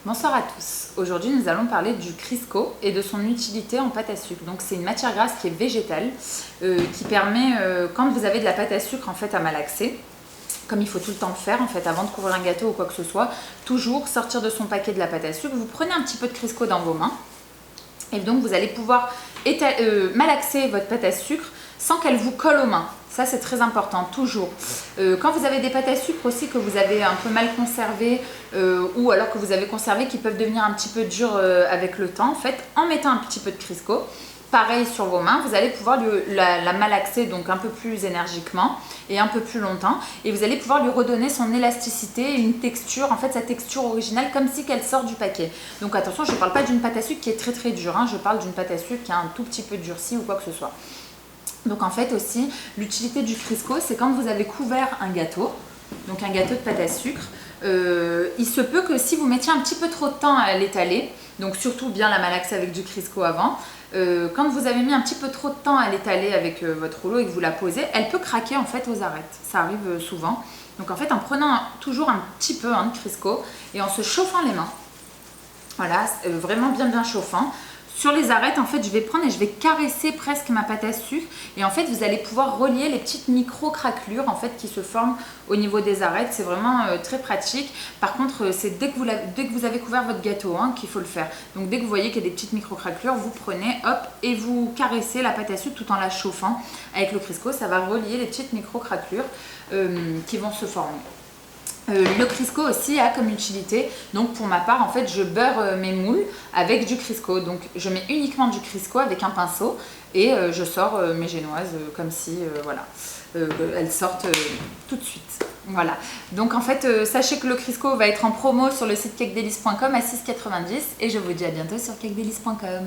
Bonsoir à tous. Aujourd'hui, nous allons parler du Crisco et de son utilité en pâte à sucre. Donc, c'est une matière grasse qui est végétale, qui permet, quand vous avez de la pâte à sucre en fait à malaxer, comme il faut tout le temps le faire en fait avant de couvrir un gâteau ou quoi que ce soit, toujours sortir de son paquet de la pâte à sucre. Vous prenez un petit peu de Crisco dans vos mains et donc vous allez pouvoir malaxer votre pâte à sucre sans qu'elle vous colle aux mains. Ça, c'est très important, toujours. Quand vous avez des pâtes à sucre aussi que vous avez un peu mal conservées ou alors que vous avez conservé qui peuvent devenir un petit peu dures avec le temps, en fait, en mettant un petit peu de Crisco, pareil sur vos mains, vous allez pouvoir la malaxer donc un peu plus énergiquement et un peu plus longtemps. Et vous allez pouvoir lui redonner son élasticité, une texture, en fait sa texture originale comme si qu'elle sort du paquet. Donc attention, je ne parle pas d'une pâte à sucre qui est très très dure, hein, je parle d'une pâte à sucre qui a un tout petit peu durci ou quoi que ce soit. Donc en fait aussi, l'utilité du Crisco, c'est quand vous avez couvert un gâteau, donc un gâteau de pâte à sucre, il se peut que si vous mettiez un petit peu trop de temps à l'étaler, donc surtout bien la malaxer avec du Crisco avant, quand vous avez mis un petit peu trop de temps à l'étaler avec votre rouleau et que vous la posez, elle peut craquer en fait aux arêtes, ça arrive souvent. Donc en fait en prenant toujours un petit peu de Crisco et en se chauffant les mains, voilà, vraiment bien chauffant. Sur les arêtes, en fait, je vais prendre et je vais caresser presque ma pâte à sucre. Et en fait, vous allez pouvoir relier les petites micro-craquelures en fait, qui se forment au niveau des arêtes. C'est vraiment très pratique. Par contre, c'est dès que vous avez couvert votre gâteau qu'il faut le faire. Donc, dès que vous voyez qu'il y a des petites micro-craquelures, vous prenez, hop, et vous caressez la pâte à sucre tout en la chauffant avec le Crisco. Ça va relier les petites micro-craquelures qui vont se former. Le Crisco aussi a comme utilité, donc pour ma part en fait je beurre mes moules avec du Crisco, donc je mets uniquement du Crisco avec un pinceau et je sors mes génoises comme si voilà, elles sortent tout de suite. Voilà, donc en fait sachez que le Crisco va être en promo sur le site cakedelice.com à 6,90 et je vous dis à bientôt sur cakedelice.com.